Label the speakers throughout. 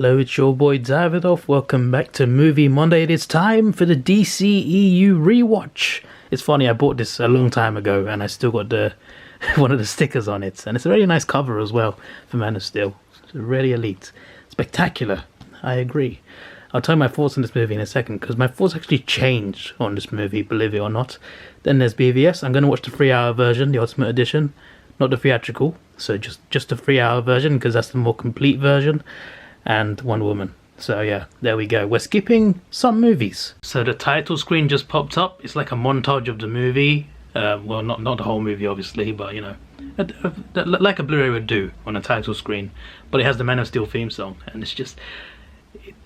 Speaker 1: Hello, it's your boy Davidoff. Welcome back to Movie Monday. It is time for the DCEU rewatch. It's funny, I bought this a long time ago and I still got the one of the stickers on it. And it's a really nice cover as well for Man of Steel. It's really elite. Spectacular. I agree. I'll tell you my thoughts on this movie in a second because my thoughts actually changed on this movie, believe it or not. Then there's BVS. I'm going to watch the 3-hour version, the Ultimate Edition. Not the theatrical, so just the 3-hour version because that's the more complete version. And Wonder Woman. So yeah, there we go. We're skipping some movies. So the title screen just popped up. It's like a montage of the movie. Well, not the whole movie, obviously, but you know, like a Blu-ray would do on a title screen. But it has the Man of Steel theme song, and it's just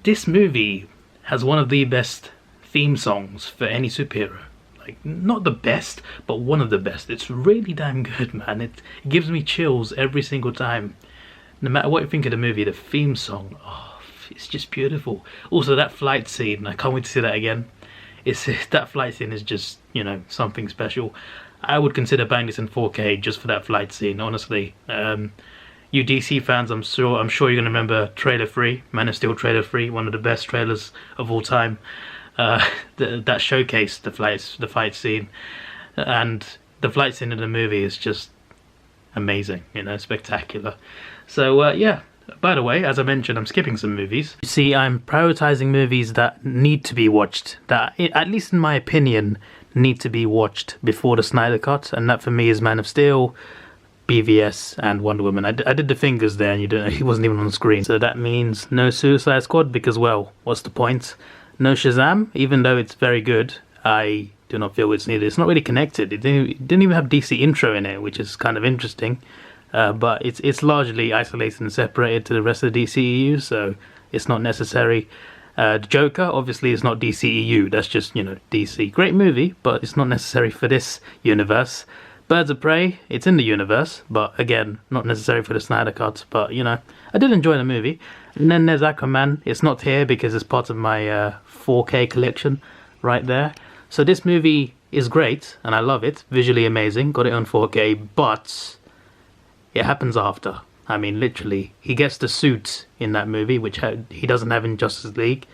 Speaker 1: this movie has one of the best theme songs for any superhero. Like, not the best, but one of the best. It's really damn good, man. It gives me chills every single time. No matter what you think of the movie, the theme song, oh, it's just beautiful. Also, that flight scene, I can't wait to see that again. That flight scene is just, you know, something special. I would consider buying this in 4K just for that flight scene, honestly. You DC fans, I'm sure you're going to remember Trailer 3, Man of Steel Trailer 3, one of the best trailers of all time. That showcased the fight scene. And the flight scene in the movie is just amazing, you know, spectacular. So yeah, by the way, as I mentioned, I'm skipping some movies. You see, I'm prioritizing movies that need to be watched, that, at least in my opinion, need to be watched before the Snyder Cut, and that for me is Man of Steel, BVS, and Wonder Woman. I did the fingers there, and he wasn't even on the screen. So that means no Suicide Squad, because, well, what's the point? No Shazam, even though it's very good, I do not feel it's needed. It's not really connected. It didn't even have DC intro in it, which is kind of interesting. But it's largely isolated and separated to the rest of the DCEU, so it's not necessary. Joker, obviously, is not DCEU. That's just, you know, DC. Great movie, but it's not necessary for this universe. Birds of Prey, it's in the universe, but again, not necessary for the Snyder Cut. But, you know, I did enjoy the movie. And then there's Aquaman. It's not here because it's part of my 4K collection right there. So this movie is great, and I love it. Visually amazing. Got it on 4K, but it happens after. I mean, literally, he gets the suit in that movie, which he doesn't have in Justice League.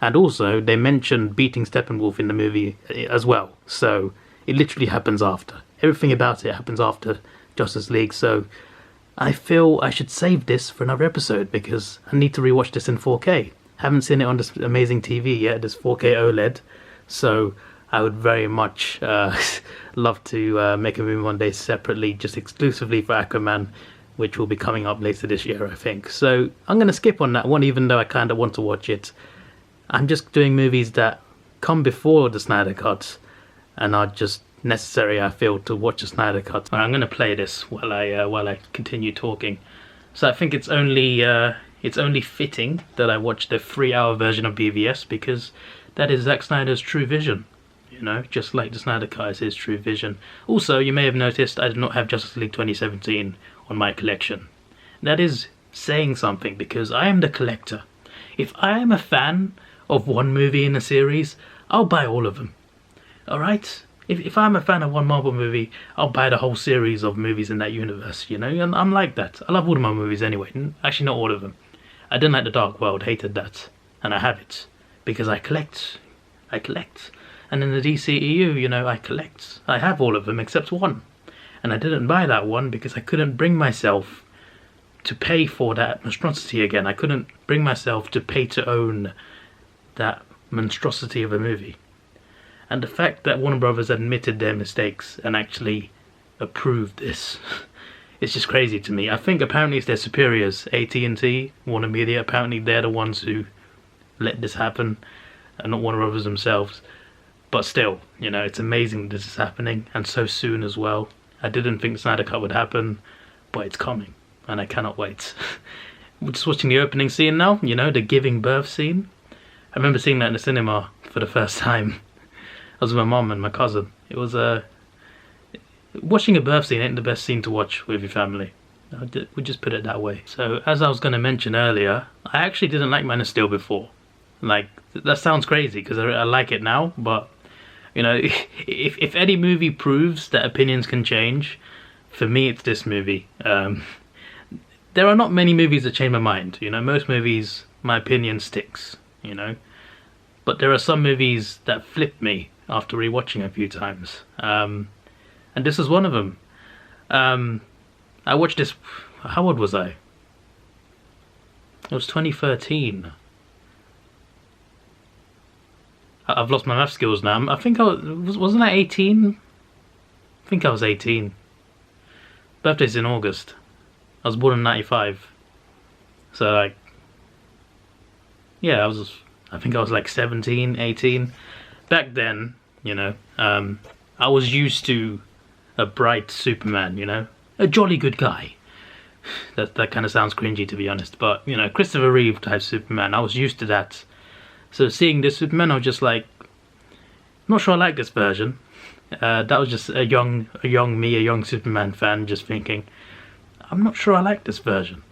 Speaker 1: And also, they mentioned beating Steppenwolf in the movie as well. So, it literally happens after. Everything about it happens after Justice League. So, I feel I should save this for another episode, because I need to rewatch this in 4K. Haven't seen it on this amazing TV yet, this 4K OLED. So, I would very much love to make a movie one day separately, just exclusively for Aquaman, which will be coming up later this year, I think. So I'm going to skip on that one, even though I kind of want to watch it. I'm just doing movies that come before the Snyder Cut and are just necessary, I feel, to watch the Snyder Cut. I'm going to play this while I continue talking. So I think it's only fitting that I watch the 3-hour version of BVS, because that is Zack Snyder's true vision. You know, just like the Snyder Cut is his true vision. Also, you may have noticed I did not have Justice League 2017 on my collection. That is saying something, because I am the collector. If I am a fan of one movie in a series, I'll buy all of them. Alright? If I'm a fan of one Marvel movie, I'll buy the whole series of movies in that universe, you know? And I'm like that. I love all of my movies anyway. Actually, not all of them. I didn't like The Dark World, hated that. And I have it. Because I collect. And in the DCEU, you know, I collect. I have all of them except one. And I didn't buy that one because I couldn't bring myself to pay for that monstrosity again. I couldn't bring myself to pay to own that monstrosity of a movie. And the fact that Warner Brothers admitted their mistakes and actually approved this, it's just crazy to me. I think apparently it's their superiors, AT&T, Warner Media. Apparently they're the ones who let this happen, and not Warner Brothers themselves. But still, you know, it's amazing this is happening, and so soon as well. I didn't think the Snyder Cut would happen, but it's coming, and I cannot wait. We're just watching the opening scene now, you know, the giving birth scene. I remember seeing that in the cinema for the first time. I was with my mum and my cousin. It was watching a birth scene ain't the best scene to watch with your family. We just put it that way. So, as I was going to mention earlier, I actually didn't like Man of Steel before. Like, that sounds crazy, because I like it now, but you know, if any movie proves that opinions can change, for me it's this movie. There are not many movies that change my mind. You know, most movies my opinion sticks, you know. But there are some movies that flip me after rewatching a few times, and this is one of them. I watched this. How old was I? It was 2013. I've lost my math skills now. I think I wasn't I 18? I think I was 18. Birthday's in August. I was born in 95. So like, yeah, I think I was like 17, 18. Back then, you know, I was used to a bright Superman, you know, a jolly good guy. That kind of sounds cringy, to be honest, but you know, Christopher Reeve type Superman, I was used to that. So seeing this Superman, I was just like, not sure I like this version. That was just a young me, a young Superman fan, just thinking, I'm not sure I like this version.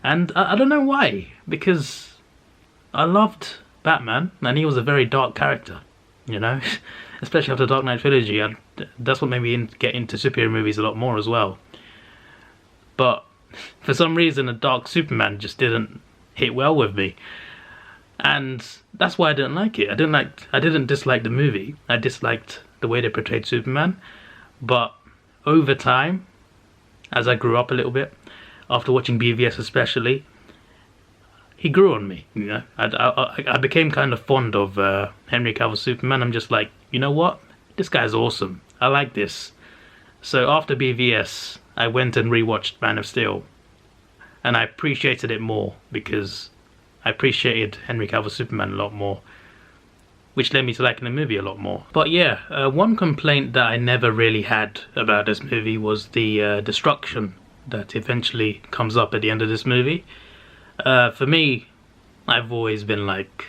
Speaker 1: And I don't know why, because I loved Batman, and he was a very dark character, you know, especially after the Dark Knight trilogy. That's what made me get into superhero movies a lot more as well. But for some reason, a dark Superman just didn't hit well with me, and that's why I didn't like it. I didn't dislike the movie. I disliked the way they portrayed Superman. But over time, as I grew up a little bit, after watching BVS especially, he grew on me. You know, I became kind of fond of Henry Cavill's Superman. I'm just like, you know what? This guy's awesome. I like this. So after BVS, I went and rewatched Man of Steel, and I appreciated it more because I appreciated Henry Cavill's Superman a lot more, which led me to liking the movie a lot more. But yeah, one complaint that I never really had about this movie was the destruction that eventually comes up at the end of this movie. For me, I've always been like,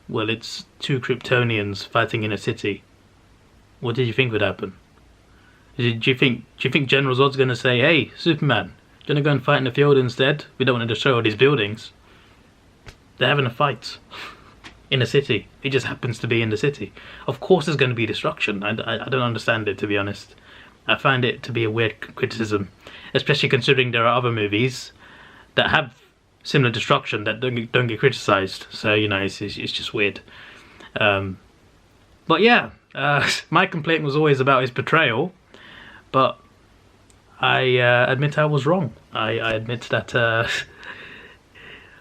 Speaker 1: well, it's two Kryptonians fighting in a city. What did you think would happen? Do you think General Zod's gonna say, hey, Superman, do you wanna go and fight in the field instead? We don't want to destroy all these buildings. They're having a fight in a city. It just happens to be in the city. Of course there's going to be destruction. I don't understand it, to be honest. I find it to be a weird criticism, especially considering there are other movies that have similar destruction that don't get criticized. So, you know, it's just weird. But yeah, my complaint was always about his portrayal, but I admit I was wrong. I admit that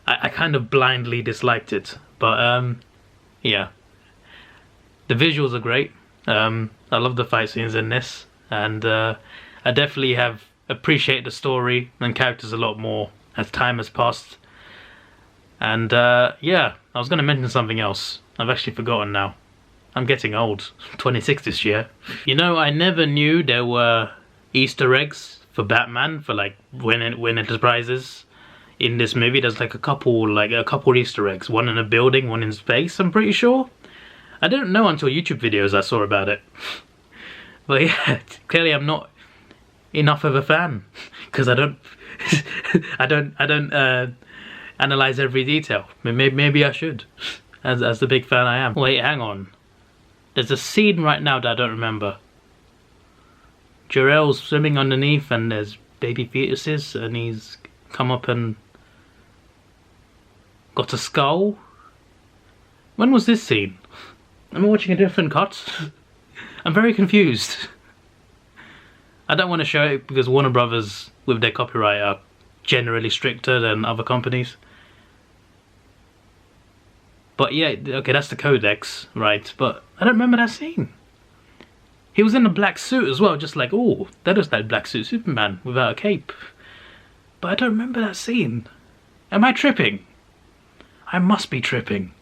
Speaker 1: I kind of blindly disliked it. But yeah, the visuals are great. I love the fight scenes in this, and I definitely have appreciated the story and characters a lot more as time has passed. And yeah, I was going to mention something else. I've actually forgotten now. I'm getting old. 26 this year. You know, I never knew there were Easter eggs for Batman, for like when Enterprises. In this movie, there's like a couple Easter eggs. One in a building, one in space, I'm pretty sure. I didn't know until YouTube videos I saw about it. But yeah, clearly I'm not enough of a fan, because I don't analyze every detail. Maybe I should, as the big fan I am. Wait, hang on. There's a scene right now that I don't remember. Jor-El's swimming underneath, and there's baby fetuses, and he's come up and got a skull. When was this scene? Am I watching a different cut? I'm very confused. I don't want to show it because Warner Brothers, with their copyright, are generally stricter than other companies. But yeah, okay, that's the Codex, right? But I don't remember that scene. He was in a black suit as well, just like, oh, that is that black suit Superman without a cape. But I don't remember that scene. Am I tripping? I must be tripping.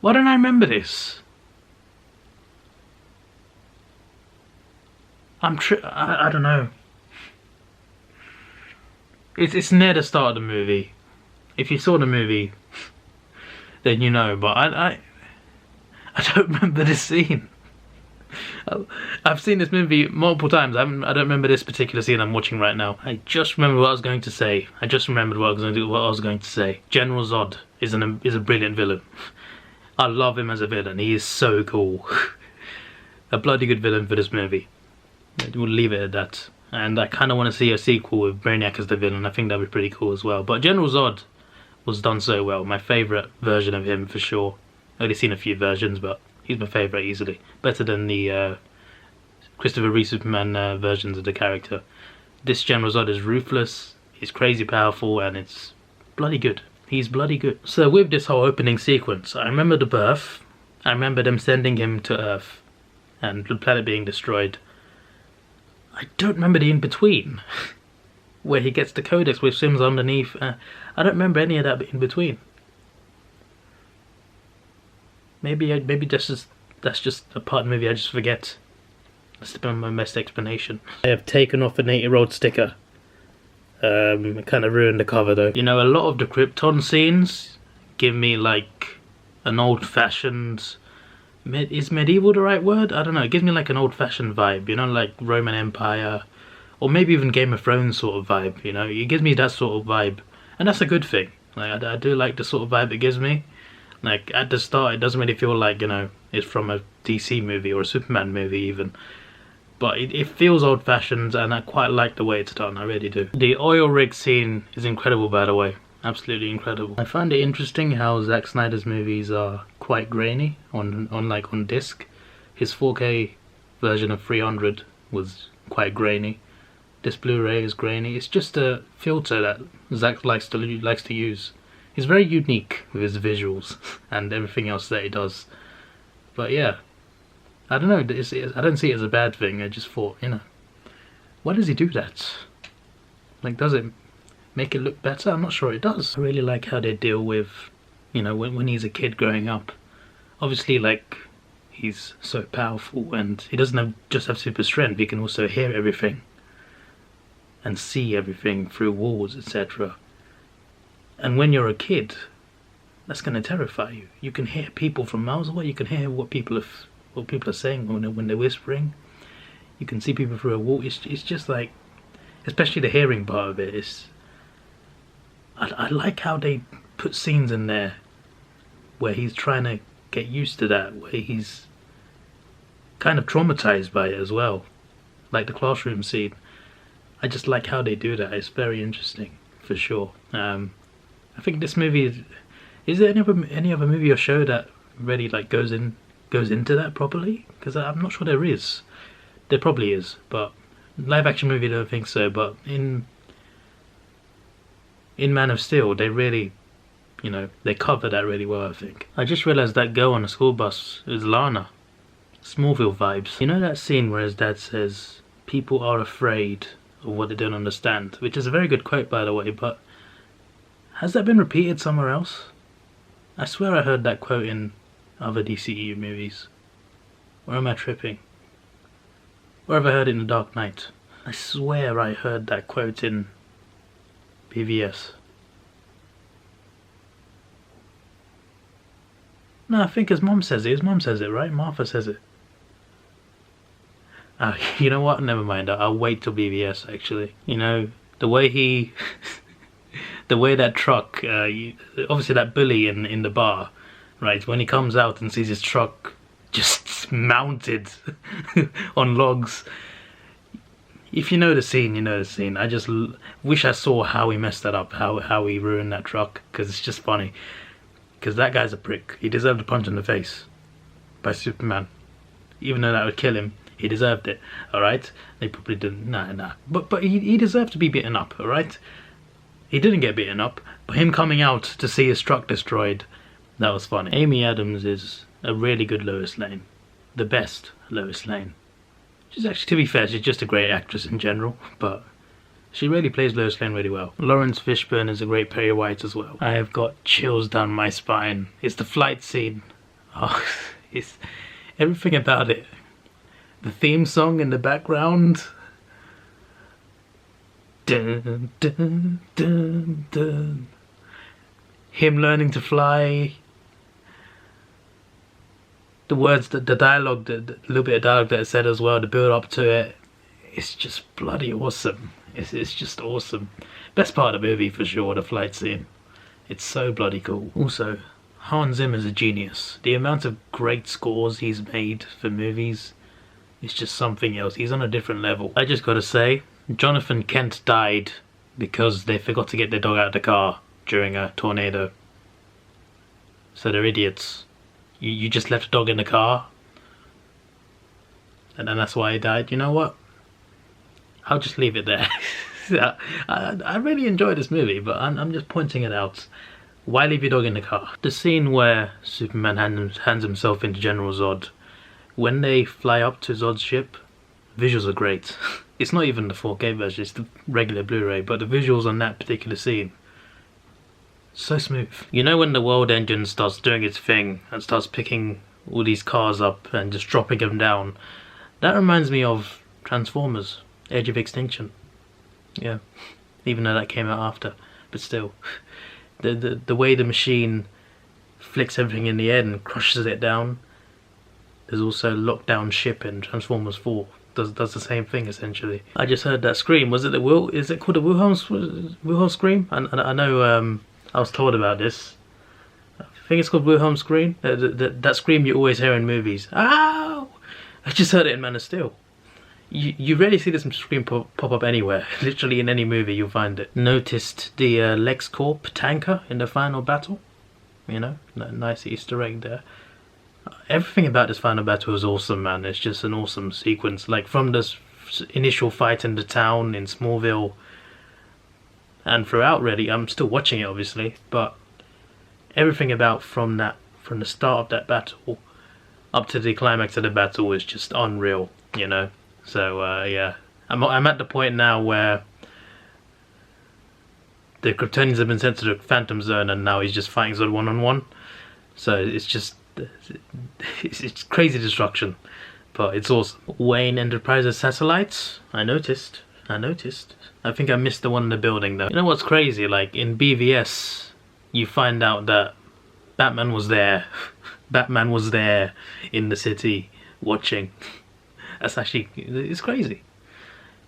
Speaker 1: Why don't I remember this? I don't know. It's near the start of the movie. If you saw the movie, then you know. But I don't remember this scene. I've seen this movie multiple times. I don't remember this particular scene I'm watching right now. I just remember what I was going to say. General Zod is a brilliant villain. I love him as a villain. He is so cool. A bloody good villain for this movie. We'll leave it at that. And I kind of want to see a sequel with Brainiac as the villain. I think that'd be pretty cool as well. But General Zod was done so well. My favourite version of him for sure. I've only seen a few versions, but he's my favourite easily. Better than the Christopher Reeve Superman versions of the character. This General Zod is ruthless, he's crazy powerful, and it's bloody good. He's bloody good. So with this whole opening sequence, I remember the birth, I remember them sending him to Earth, and the planet being destroyed. I don't remember the in-between, where he gets the codex with Sims underneath. I don't remember any of that in between. Maybe that's just a part of the movie I just forget. That's been my best explanation. I have taken off an 8-year-old sticker. It kind of ruined the cover though. You know, a lot of the Krypton scenes give me like an old-fashioned... is medieval the right word? I don't know. It gives me like an old-fashioned vibe, you know, like Roman Empire, or maybe even Game of Thrones sort of vibe, you know. It gives me that sort of vibe, and that's a good thing. Like, I do like the sort of vibe it gives me. Like, at the start, it doesn't really feel like, you know, it's from a DC movie or a Superman movie even. But it feels old-fashioned, and I quite like the way it's done, I really do. The oil rig scene is incredible, by the way. Absolutely incredible. I find it interesting how Zack Snyder's movies are quite grainy on disc. His 4K version of 300 was quite grainy. This Blu-ray is grainy. It's just a filter that Zack likes to use. He's very unique with his visuals and everything else that he does. But yeah, I don't know. I don't see it as a bad thing. I just thought, you know, why does he do that? Like, does it make it look better? I'm not sure it does. I really like how they deal with, you know, when he's a kid growing up. Obviously, like, he's so powerful and he doesn't just have super strength, he can also hear everything and see everything through walls, etc. And when you're a kid, that's going to terrify you. You can hear people from miles away. You can hear what people are saying when they're whispering. You can see people through a wall. It's just like, especially the hearing part of it. I like how they put scenes in there where he's trying to get used to that, where he's kind of traumatized by it as well, like the classroom scene. I just like how they do that. It's very interesting, for sure. I think this movie is there any other movie or show that really like goes into that properly? Because I'm not sure there is. There probably is, but live action movie I don't think so. But in Man of Steel, they really, you know, they cover that really well, I think. I just realised that girl on the school bus is Lana. Smallville vibes. You know that scene where his dad says, "People are afraid of what they don't understand," which is a very good quote, by the way, but has that been repeated somewhere else? I swear I heard that quote in other DCEU movies. Or am I tripping? Or have I heard it in The Dark Knight? I swear I heard that quote in BVS. No, I think his mom says it. His mom says it, right? Martha says it. You know what? Never mind. I'll wait till BVS, actually. You know, the way he... the way that truck... obviously that bully in the bar, right? When he comes out and sees his truck just mounted on logs. If you know the scene, you know the scene. I just wish I saw how he messed that up, how he ruined that truck, because it's just funny. Because that guy's a prick. He deserved a punch in the face by Superman. Even though that would kill him, he deserved it, alright? They probably didn't, nah. But he deserved to be beaten up, alright? He didn't get beaten up, but him coming out to see his truck destroyed, that was funny. Amy Adams is a really good Lois Lane. The best Lois Lane. She's actually, to be fair, she's just a great actress in general, but she really plays Lois Lane really well. Lawrence Fishburne is a great Perry White as well. I have got chills down my spine. It's the flight scene. Oh, it's everything about it. The theme song in the background. Dun, dun, dun, dun. Him learning to fly. The words, the dialogue, the little bit of dialogue that it said as well, the build up to it. It's just bloody awesome. It's just awesome. Best part of the movie for sure, the flight scene. It's so bloody cool. Also, Hans Zimmer's a genius. The amount of great scores he's made for movies is just something else. He's on a different level. I just gotta say, Jonathan Kent died because they forgot to get their dog out of the car during a tornado. So they're idiots. You just left a dog in the car, and then that's why he died. You know what? I'll just leave it there. I really enjoy this movie, but I'm just pointing it out. Why leave your dog in the car? The scene where Superman hands himself into General Zod, when they fly up to Zod's ship, visuals are great. It's not even the 4K version, it's the regular Blu-ray, but the visuals on that particular scene, so smooth. You know when the world engine starts doing its thing and starts picking all these cars up and just dropping them down? That reminds me of Transformers, Edge of Extinction. Yeah, even though that came out after, but still. The way the machine flicks everything in the air and crushes it down. There's also Lockdown Ship in Transformers 4. Does the same thing essentially. I just heard that scream. Was it the Is it called the Wilhelm scream? I know. I was told about this. I think it's called Wilhelm scream. That scream you always hear in movies. Ow! I just heard it in Man of Steel. You rarely see this scream pop up anywhere. Literally in any movie you'll find it. Noticed the LexCorp tanker in the final battle. You know, nice Easter egg there. Everything about this final battle is awesome, man. It's just an awesome sequence. Like from this initial fight in the town in Smallville and throughout, really. I'm still watching it, obviously, but everything about from the start of that battle up to the climax of the battle is just unreal, you know. So yeah, I'm at the point now where the Kryptonians have been sent to the Phantom Zone, and now he's just fighting Zod one-on-one. So it's just it's crazy destruction, but it's awesome. Wayne Enterprises satellites. I noticed. I think I missed the one in the building though. You know what's crazy? Like in BVS, you find out that Batman was there. Batman was there in the city watching. That's actually, it's crazy.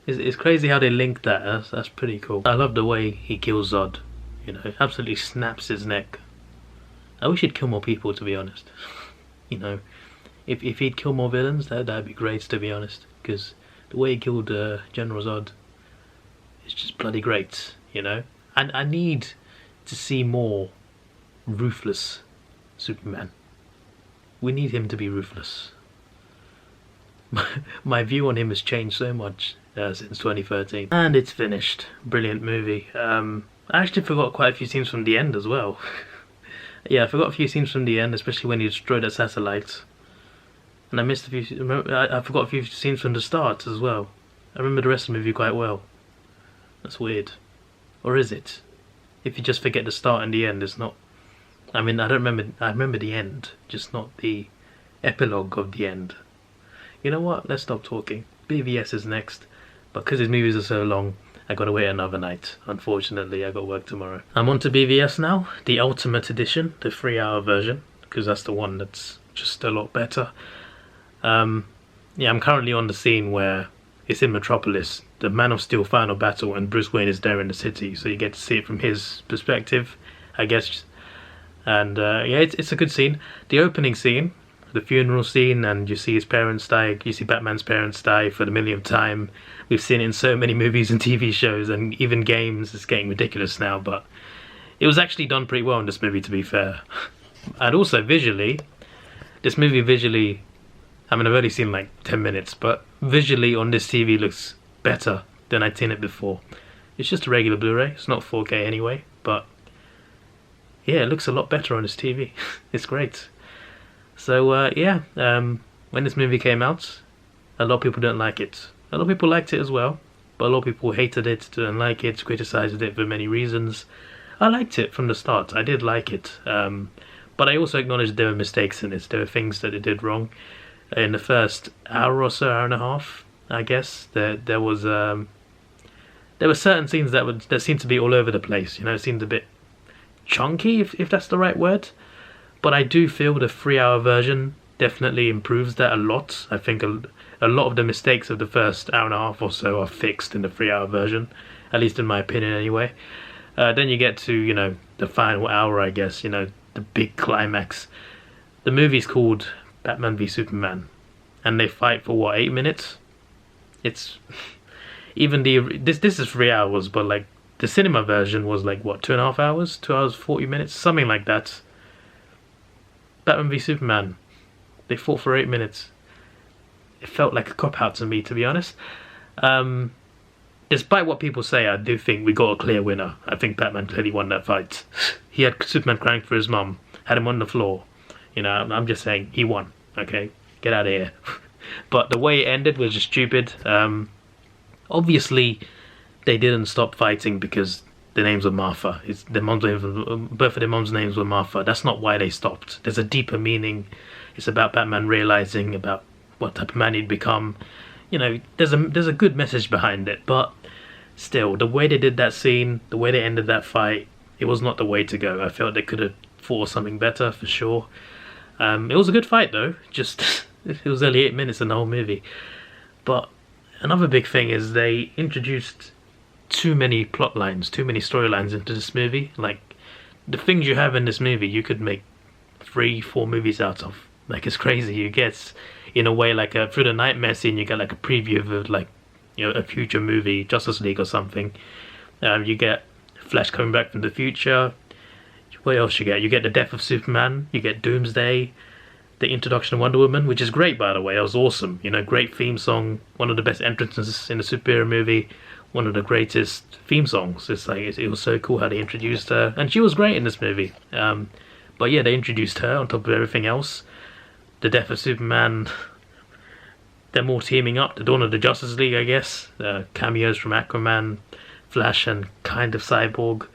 Speaker 1: It's crazy how they link that. That's pretty cool. I love the way he kills Zod. You know, absolutely snaps his neck. I wish he'd kill more people, to be honest. You know, if he'd kill more villains, that'd be great, to be honest. Because the way he killed General Zod is just bloody great, you know. And I need to see more ruthless Superman. We need him to be ruthless. My view on him has changed so much since 2013. And it's finished. Brilliant movie. I actually forgot quite a few scenes from the end as well. Yeah, I forgot a few scenes from the end, especially when he destroyed that satellite. And I missed a few. I forgot a few scenes from the start as well. I remember the rest of the movie quite well. That's weird. Or is it? If you just forget the start and the end, it's not. I mean, I remember the end, just not the epilogue of the end. You know what? Let's stop talking. BVS is next, but because his movies are so long, I gotta wait another night. Unfortunately, I got work tomorrow. I'm on to BVS now, the Ultimate Edition, the 3-hour version, because that's the one that's just a lot better. Yeah, I'm currently on the scene where it's in Metropolis, the Man of Steel final battle, and Bruce Wayne is there in the city, so you get to see it from his perspective, I guess. And yeah, it's a good scene. The opening scene, the funeral scene, and you see his parents die, you see Batman's parents die for the millionth time. We've seen it in so many movies and TV shows and even games. It's getting ridiculous now, but it was actually done pretty well in this movie, to be fair. And also visually, this movie visually, I mean, I've only seen like 10 minutes, but visually on this TV looks better than I'd seen it before. It's just a regular Blu-ray, it's not 4K anyway, but yeah, it looks a lot better on this TV. It's great. So yeah, when this movie came out, a lot of people didn't like it. A lot of people liked it as well, but a lot of people hated it, didn't like it, criticized it for many reasons. I liked it from the start, I did like it, but I also acknowledged there were mistakes in it. There were things that it did wrong. In the first hour or so, hour and a half, I guess, there were certain scenes that seemed to be all over the place. You know, it seemed a bit chunky, if that's the right word. But I do feel the 3-hour version definitely improves that a lot. I think a lot of the mistakes of the first hour and a half or so are fixed in the 3-hour version, at least in my opinion anyway. Then you get to, you know, the final hour, I guess, you know, the big climax. The movie's called Batman v Superman, and they fight for what, 8 minutes? It's even this is 3 hours, but like The cinema version was like, what, 2.5 hours? 2 hours, 40 minutes? Something like that. Batman v Superman. They fought for 8 minutes. It felt like a cop-out to me, to be honest. Despite what people say, I do think we got a clear winner. I think Batman clearly won that fight. He had Superman crying for his mum, had him on the floor. You know, I'm just saying, he won. Okay, get out of here. But the way it ended was just stupid. Obviously, they didn't stop fighting because the names were Martha. Both of their moms' names were Martha. That's not why they stopped. There's a deeper meaning. It's about Batman realizing about what type of man he'd become. You know, there's a good message behind it, but still, the way they did that scene, the way they ended that fight, it was not the way to go. I felt they could have fought something better for sure. It was a good fight though. Just it was only 8 minutes in the whole movie. But another big thing is they introduced too many plot lines, too many storylines into this movie. Like, the things you have in this movie, you could make 3-4 movies out of. Like, it's crazy. You get, in a way, like through the nightmare scene, you get like a preview of like, you know, a future movie, Justice League or something. You get Flash coming back from the future. What else you get? You get the death of Superman. You get Doomsday. The introduction of Wonder Woman, which is great, by the way. That was awesome. You know, great theme song. One of the best entrances in a superhero movie. One of the greatest theme songs. It's like it was so cool how they introduced her, and she was great in this movie. But yeah, they introduced her on top of everything else. The death of Superman. Them all teaming up. The dawn of the Justice League, I guess. Cameos from Aquaman, Flash, and kind of Cyborg.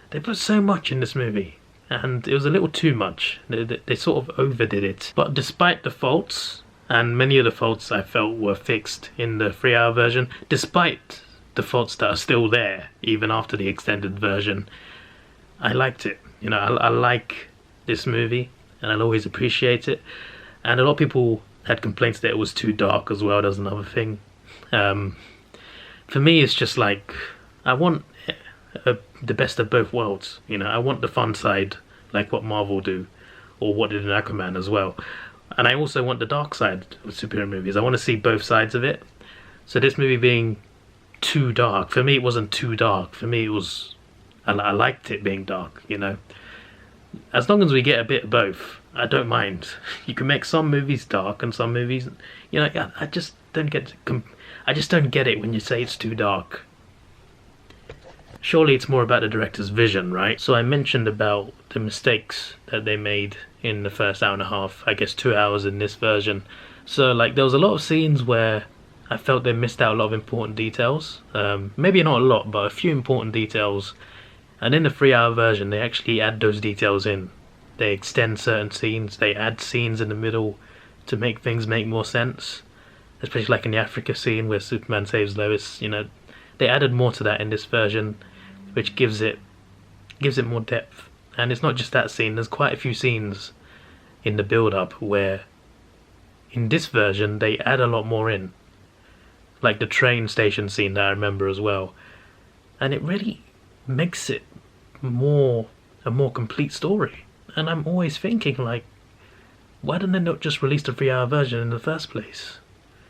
Speaker 1: They put so much in this movie, and it was a little too much. They sort of overdid it. But despite the faults, and many of the faults I felt were fixed in the 3-hour version, despite the faults that are still there, even after the extended version, I liked it. You know, I like this movie, and I'll always appreciate it. And a lot of people had complaints that it was too dark as well. That's another thing. For me, it's just like, I want the best of both worlds. You know, I want the fun side, like what Marvel do, or what did in Aquaman as well. And I also want the dark side of superhero movies. I want to see both sides of it. So this movie being too dark, for me it wasn't too dark. For me it was, I liked it being dark, you know. As long as we get a bit of both, I don't mind. You can make some movies dark and some movies, you know, I just don't get it when you say it's too dark. Surely it's more about the director's vision, right? So I mentioned about the mistakes that they made in the first hour and a half, I guess 2 hours in this version. So like there was a lot of scenes where I felt they missed out a lot of important details. Maybe not a lot, but a few important details. And in the 3-hour version, they actually add those details in. They extend certain scenes, they add scenes in the middle to make things make more sense. Especially like in the Africa scene where Superman saves Lois, you know. They added more to that in this version, which gives it more depth. And it's not just that scene, there's quite a few scenes in the build-up where in this version they add a lot more in. Like the train station scene that I remember as well. And it really makes it a more complete story. And I'm always thinking, like, why didn't they not just release the 3-hour version in the first place?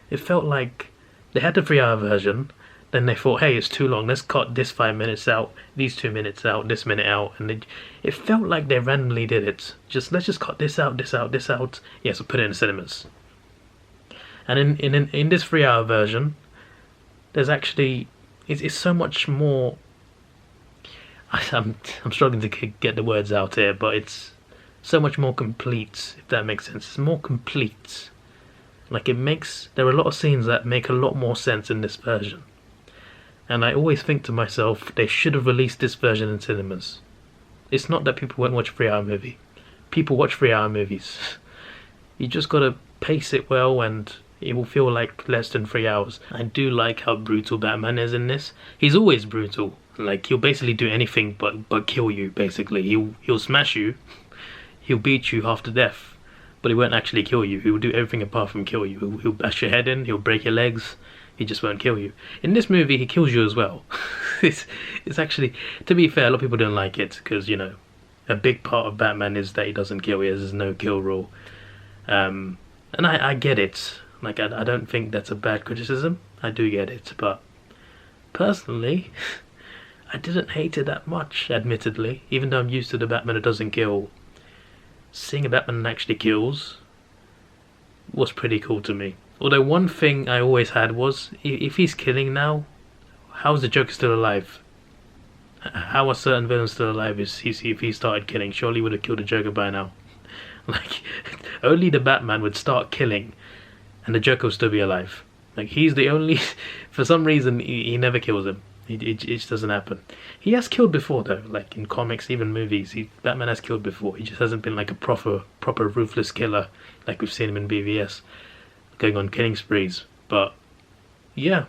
Speaker 1: It felt like they had the 3-hour version, then they thought, hey, it's too long, let's cut this 5 minutes out, these 2 minutes out, this minute out, and it felt like they randomly did it. Let's just cut this out, this out, this out. Yes, we'll put it in the cinemas. And in this 3-hour version, there's actually it's so much more. I'm struggling to get the words out here, but it's so much more complete, if that makes sense. It's more complete. Like there are a lot of scenes that make a lot more sense in this version. And I always think to myself, they should have released this version in cinemas. It's not that people won't watch a 3-hour movie. People watch 3-hour movies. You just gotta pace it well and it will feel like less than 3 hours. I do like how brutal Batman is in this. He's always brutal. Like, he'll basically do anything but kill you, basically. He'll smash you. He'll beat you half to death. But he won't actually kill you. He will do everything apart from kill you. He'll bash your head in. He'll break your legs. He just won't kill you. In this movie, he kills you as well. It's actually, to be fair, a lot of people don't like it. Because, you know, a big part of Batman is that he doesn't kill. There's no kill rule. And I get it. Like, I don't think that's a bad criticism. I do get it. But personally, I didn't hate it that much, admittedly. Even though I'm used to the Batman that doesn't kill, seeing a Batman that actually kills was pretty cool to me. Although one thing I always had was, if he's killing now, how is the Joker still alive? How are certain villains still alive if he started killing? Surely he would have killed the Joker by now. Like, only the Batman would start killing and the Joker would still be alive. Like, he's the only... For some reason, he never kills him. It just doesn't happen. He has killed before, though. Like, in comics, even movies, Batman has killed before. He just hasn't been like a proper ruthless killer like we've seen him in BVS, going on killing sprees. But, yeah.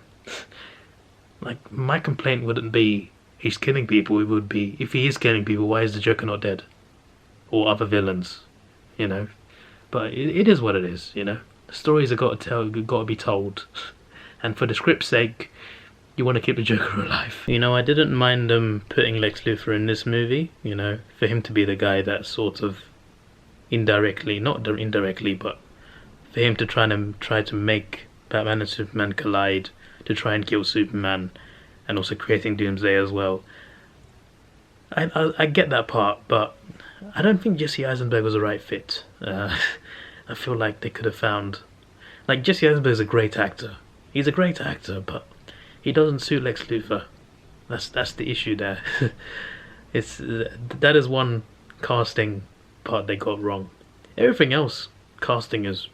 Speaker 1: Like, my complaint wouldn't be he's killing people. It would be, if he is killing people, why is the Joker not dead? Or other villains, you know? But it is what it is, you know? The stories have got to be told. And for the script's sake, you want to keep the Joker alive. You know, I didn't mind them putting Lex Luthor in this movie, you know, for him to be the guy that sort of indirectly, not indirectly, but for him to try to make Batman and Superman collide to try and kill Superman, and also creating Doomsday as well. I get that part, but I don't think Jesse Eisenberg was the right fit. I feel like they could have found... Like, Jesse Eisenberg is a great actor. He's a great actor, but he doesn't suit Lex Luthor. That's the issue there. That is one casting part they got wrong. Everything else, casting is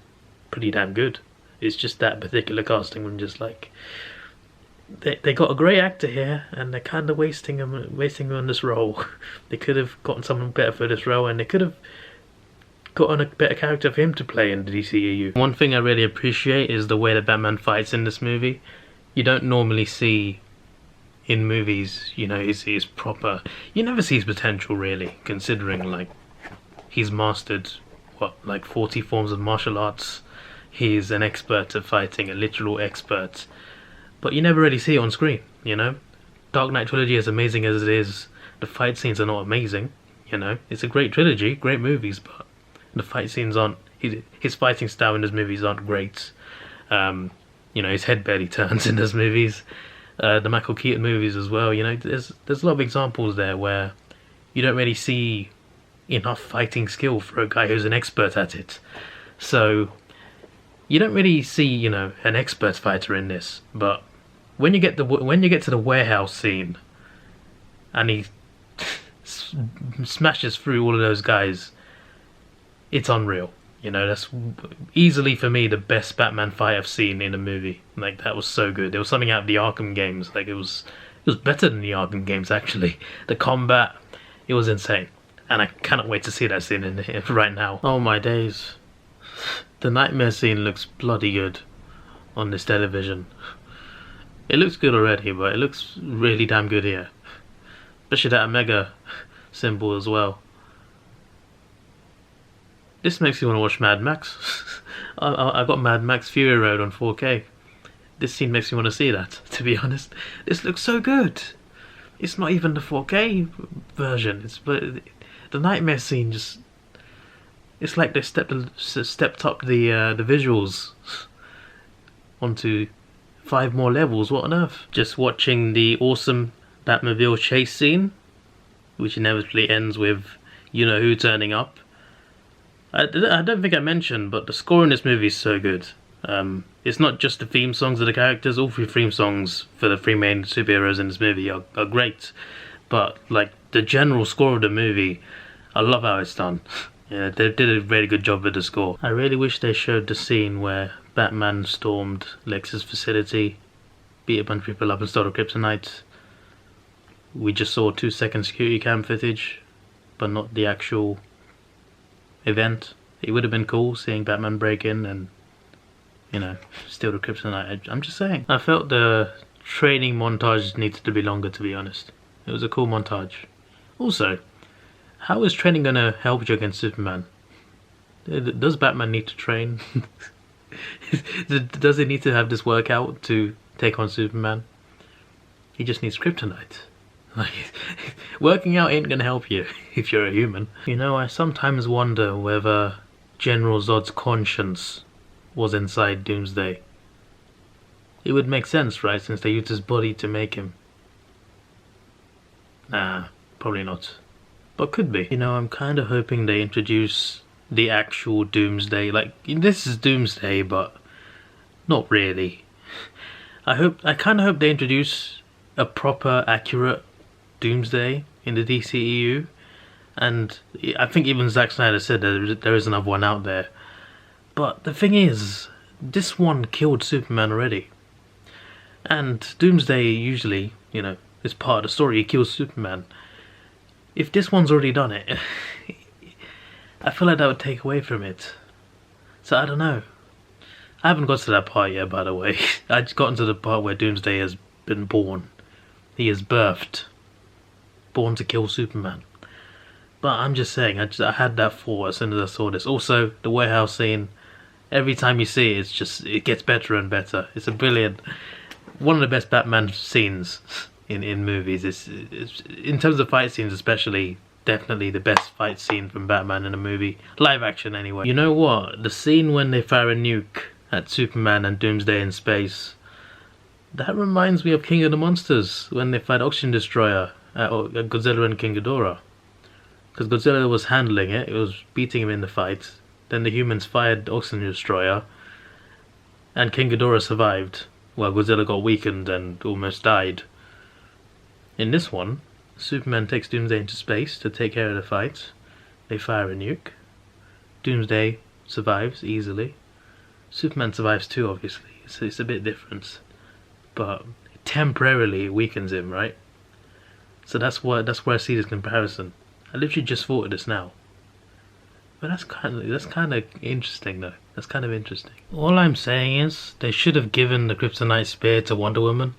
Speaker 1: pretty damn good. It's just that particular casting when just like... They got a great actor here, and they're kind of wasting him on this role. They could have gotten someone better for this role, and they could have gotten a better character for him to play in the DCEU. One thing I really appreciate is the way that Batman fights in this movie. You don't normally see in movies, you know, his proper... You never see his potential, really, considering, like, he's mastered, what, like 40 forms of martial arts. He's an expert at fighting, a literal expert. But you never really see it on screen, you know? Dark Knight trilogy, as amazing as it is, the fight scenes are not amazing, you know? It's a great trilogy, great movies, but the fight scenes aren't... His fighting style in those movies aren't great. You know, his head barely turns in those movies. The Michael Keaton movies as well, you know? There's a lot of examples there where you don't really see enough fighting skill for a guy who's an expert at it. So, you don't really see, you know, an expert fighter in this, but... When you get to the warehouse scene, and he smashes through all of those guys, it's unreal. You know, that's easily for me the best Batman fight I've seen in a movie. Like, that was so good. There was something out of the Arkham games. Like, it was better than the Arkham games, actually. The combat, it was insane, and I cannot wait to see that scene right now. Oh my days, the nightmare scene looks bloody good on this television. It looks good already, but it looks really damn good here. Especially that Omega symbol as well. This makes me want to watch Mad Max. I got Mad Max Fury Road on 4K. This scene makes me want to see that, to be honest. This looks so good. It's not even the 4K version. But the nightmare scene just... It's like they stepped up the visuals onto 5 more levels. What on earth? Just watching the awesome Batmobile chase scene, which inevitably ends with you-know-who turning up. I don't think I mentioned, but the score in this movie is so good. It's not just the theme songs of the characters. All 3 theme songs for the 3 main superheroes in this movie are great. But, like, the general score of the movie, I love how it's done. Yeah, they did a really good job with the score. I really wish they showed the scene where Batman stormed Lex's facility, beat a bunch of people up and stole the kryptonite. We just saw 2-second security cam footage, but not the actual event. It would have been cool seeing Batman break in and, you know, steal the kryptonite. I'm just saying. I felt the training montage needed to be longer, to be honest. It was a cool montage. Also, how is training gonna help you against Superman? Does Batman need to train? Does he need to have this workout to take on Superman? He just needs kryptonite. Like, working out ain't gonna help you if you're a human. You know, I sometimes wonder whether General Zod's conscience was inside Doomsday. It would make sense, right, since they used his body to make him. Nah, probably not. But could be. You know, I'm kind of hoping they introduce the actual Doomsday. Like, this is Doomsday, but not really. I kind of hope they introduce a proper, accurate Doomsday in the DCEU. And I think even Zack Snyder said that there is another one out there. But the thing is, this one killed Superman already. And Doomsday usually, you know, is part of the story. He kills Superman. If this one's already done it, I feel like that would take away from it. So I don't know. I haven't got to that part yet, by the way. I just gotten to the part where Doomsday has been born. He is birthed. Born to kill Superman. But I'm just saying, I had that thought as soon as I saw this. Also, the warehouse scene, every time you see it, it gets better and better. It's a brilliant, one of the best Batman scenes in movies. It's in terms of fight scenes especially, definitely the best fight scene from Batman in a movie. Live action anyway. You know what? The scene when they fire a nuke at Superman and Doomsday in space, that reminds me of King of the Monsters, when they fight Oxygen Destroyer at Godzilla and King Ghidorah. Because Godzilla was handling it, was beating him in the fight. Then the humans fired Oxygen Destroyer, and King Ghidorah survived, while Godzilla got weakened and almost died. In this one, Superman takes Doomsday into space to take care of the fight. They fire a nuke. Doomsday survives easily. Superman survives too, obviously. So it's a bit different, but temporarily it weakens him, right? So that's where I see this comparison. I literally just thought of this now. But that's kind of interesting though. That's kind of interesting. All I'm saying is they should have given the Kryptonite Spear to Wonder Woman.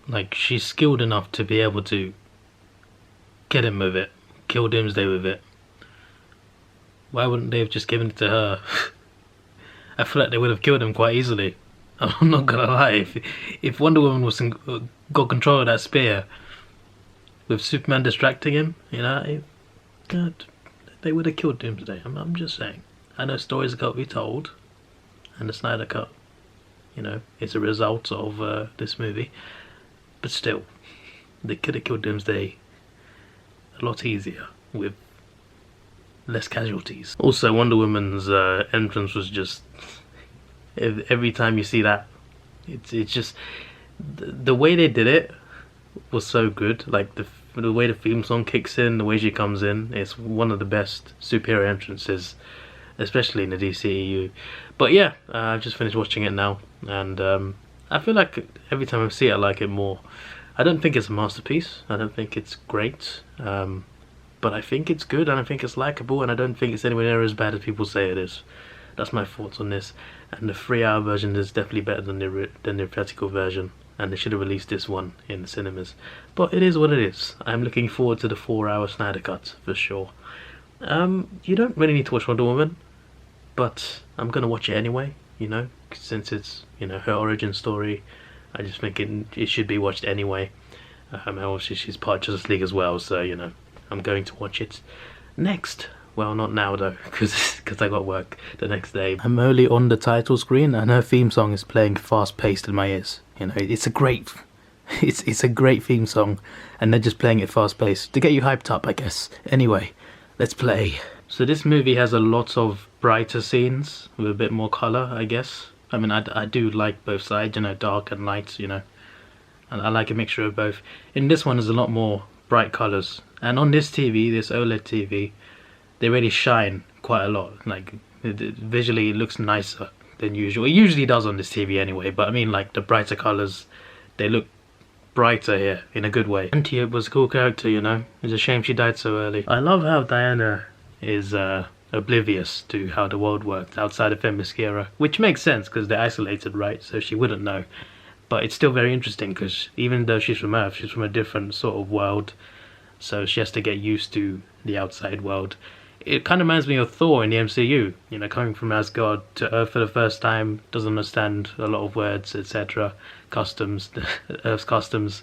Speaker 1: Like, she's skilled enough to be able to get him with it, kill Doomsday with it. Why wouldn't they have just given it to her? I feel like they would have killed him quite easily. I'm not gonna lie. If Wonder Woman got control of that spear, with Superman distracting him, you know, they would have killed Doomsday. I'm just saying. I know stories got to be told, and the Snyder Cut, you know, is a result of this movie. But still, they could have killed Doomsday a lot easier with less casualties. Also, Wonder Woman's entrance was just, every time you see that, it's just the way they did it was so good. Like the way the theme song kicks in, the way she comes in, it's one of the best superhero entrances, especially in the DCEU. But yeah, I've just finished watching it now, and I feel like every time I see it I like it more. I don't think it's a masterpiece, I don't think it's great, but I think it's good and I think it's likable, and I don't think it's anywhere near as bad as people say it is. That's my thoughts on this, and the 3-hour version is definitely better than the theatrical version, and they should have released this one in the cinemas. But it is what it is. I'm looking forward to the 4-hour Snyder Cut for sure. You don't really need to watch Wonder Woman, but I'm gonna watch it anyway, you know, since it's, you know, her origin story. I just think it should be watched anyway. And obviously she's part of Justice League as well, so, you know, I'm going to watch it next. Well, not now though, because I got work the next day. I'm only on the title screen and her theme song is playing fast paced in my ears. You know, it's a great theme song, and they're just playing it fast paced to get you hyped up, I guess. Anyway, let's play. So this movie has a lot of brighter scenes with a bit more colour, I guess. I mean, I do like both sides, you know, dark and light, you know. And I like a mixture of both. In this one, there's a lot more bright colours. And on this TV, this OLED TV, they really shine quite a lot. Like, visually it looks nicer than usual. It usually does on this TV anyway, but I mean, like, the brighter colours, they look brighter here in a good way. Antiope was a cool character, you know. It's a shame she died so early. I love how Diana is oblivious to how the world worked outside of Themyscira, which makes sense because they're isolated, right? So she wouldn't know. But it's still very interesting because even though she's from Earth, she's from a different sort of world, so she has to get used to the outside world. It kind of reminds me of Thor in the MCU, you know, coming from Asgard to Earth for the first time, doesn't understand a lot of words, etc. Customs, Earth's customs.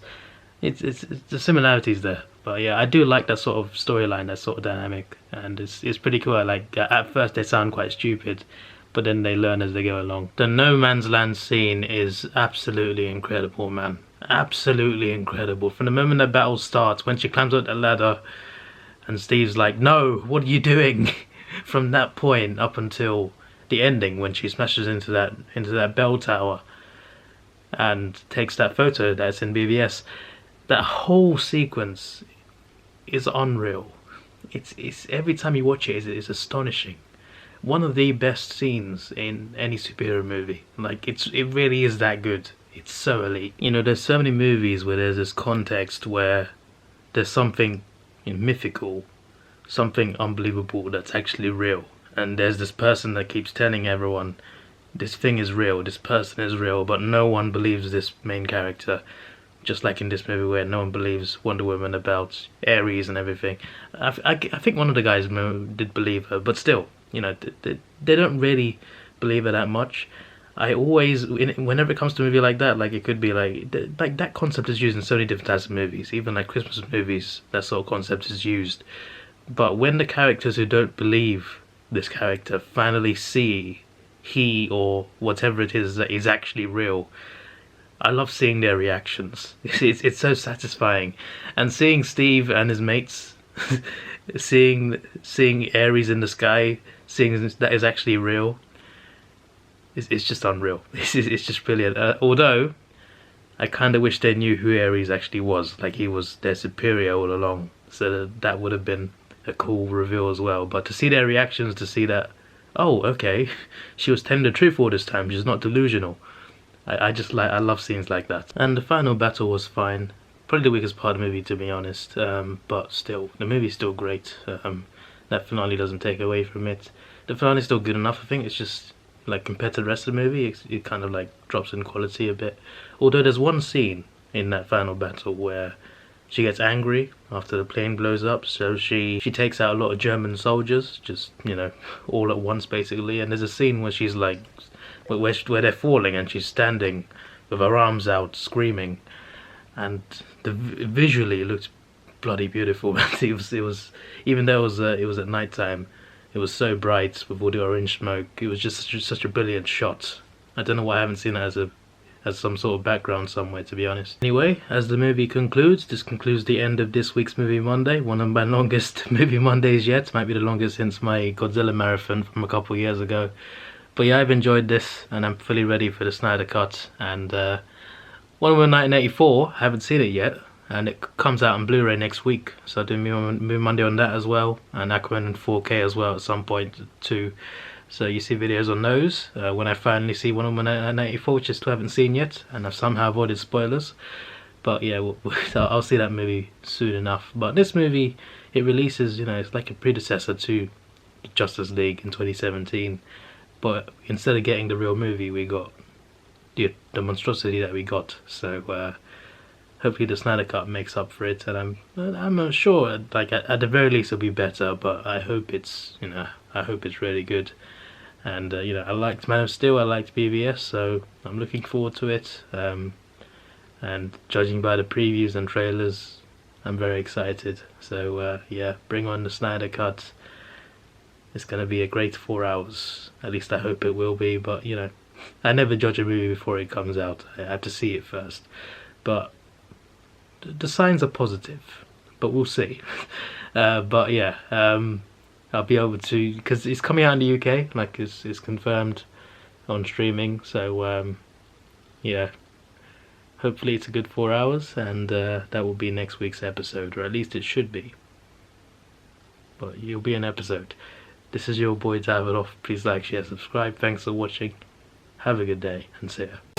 Speaker 1: It's the similarities there. But yeah, I do like that sort of storyline, that sort of dynamic, and it's pretty cool. Like, at first they sound quite stupid, but then they learn as they go along. The No Man's Land scene is absolutely incredible, man. Absolutely incredible. From the moment the battle starts, when she climbs up the ladder and Steve's like, "No, what are you doing?" From that point up until the ending, when she smashes into that bell tower and takes that photo that's in BVS, that whole sequence is unreal. It's every time you watch it, it's astonishing. One of the best scenes in any superhero movie. Like it really is that good. It's so elite. You know, there's so many movies where there's this context where there's something mythical, something unbelievable that's actually real, and there's this person that keeps telling everyone this thing is real, this person is real, but no one believes this main character. Just like in this movie where no one believes Wonder Woman about Ares and everything. I think one of the guys did believe her, but still, you know, they don't really believe her that much. I always, whenever it comes to a movie like that, like it could be like that concept is used in so many different types of movies. Even like Christmas movies, that sort of concept is used. But when the characters who don't believe this character finally see he or whatever it is that is actually real, I love seeing their reactions. It's so satisfying, and seeing Steve and his mates, seeing Ares in the sky, seeing that is actually real. It's just unreal. It's just brilliant. Although I kind of wish they knew who Ares actually was, like he was their superior all along. So that would have been a cool reveal as well. But to see their reactions, to see that, oh, okay, she was telling the truth all this time. She's not delusional. I love scenes like that. And the final battle was fine. Probably the weakest part of the movie, to be honest. But still, the movie's still great. That finale doesn't take away from it. The finale's still good enough. I think it's just like compared to the rest of the movie, it kind of like drops in quality a bit. Although there's one scene in that final battle where she gets angry after the plane blows up, so she takes out a lot of German soldiers, just, you know, all at once basically. And there's a scene where she's like, where they're falling and she's standing with her arms out screaming, and visually it looked bloody beautiful. it was even though it was at night time, it was so bright with all the orange smoke. It was just such a brilliant shot. I don't know why I haven't seen it as some sort of background somewhere, to be honest. Anyway, as the movie concludes, this concludes the end of this week's Movie Monday. One of my longest Movie Mondays yet. Might be the longest since my Godzilla marathon from a couple of years ago. But yeah, I've enjoyed this, and I'm fully ready for the Snyder Cut. And Wonder Woman 1984, I haven't seen it yet, and it comes out on Blu-ray next week. So I'll do Movie Monday on that as well, and Aquaman in 4K as well at some point too. So you see videos on those when I finally see Wonder Woman 1984, which I still haven't seen yet, and I've somehow avoided spoilers. But yeah, I'll see that movie soon enough. But this movie, it releases, you know, it's like a predecessor to Justice League in 2017. But instead of getting the real movie, we got the monstrosity that we got. So hopefully the Snyder Cut makes up for it, and I'm not sure. Like at the very least, it'll be better. But I hope it's, you know, I hope it's really good. And you know, I liked Man of Steel, I liked BVS, so I'm looking forward to it. And judging by the previews and trailers, I'm very excited. So yeah, bring on the Snyder Cut. It's going to be a great 4 hours. At least I hope it will be. But, you know, I never judge a movie before it comes out. I have to see it first. But the signs are positive. But we'll see. But yeah, I'll be able to... Because it's coming out in the UK. Like, it's confirmed on streaming. So, yeah. Hopefully it's a good 4 hours. And that will be next week's episode. Or at least it should be. But you'll be an episode. This is your boy Davidoff. Please like, share, subscribe. Thanks for watching. Have a good day and see ya.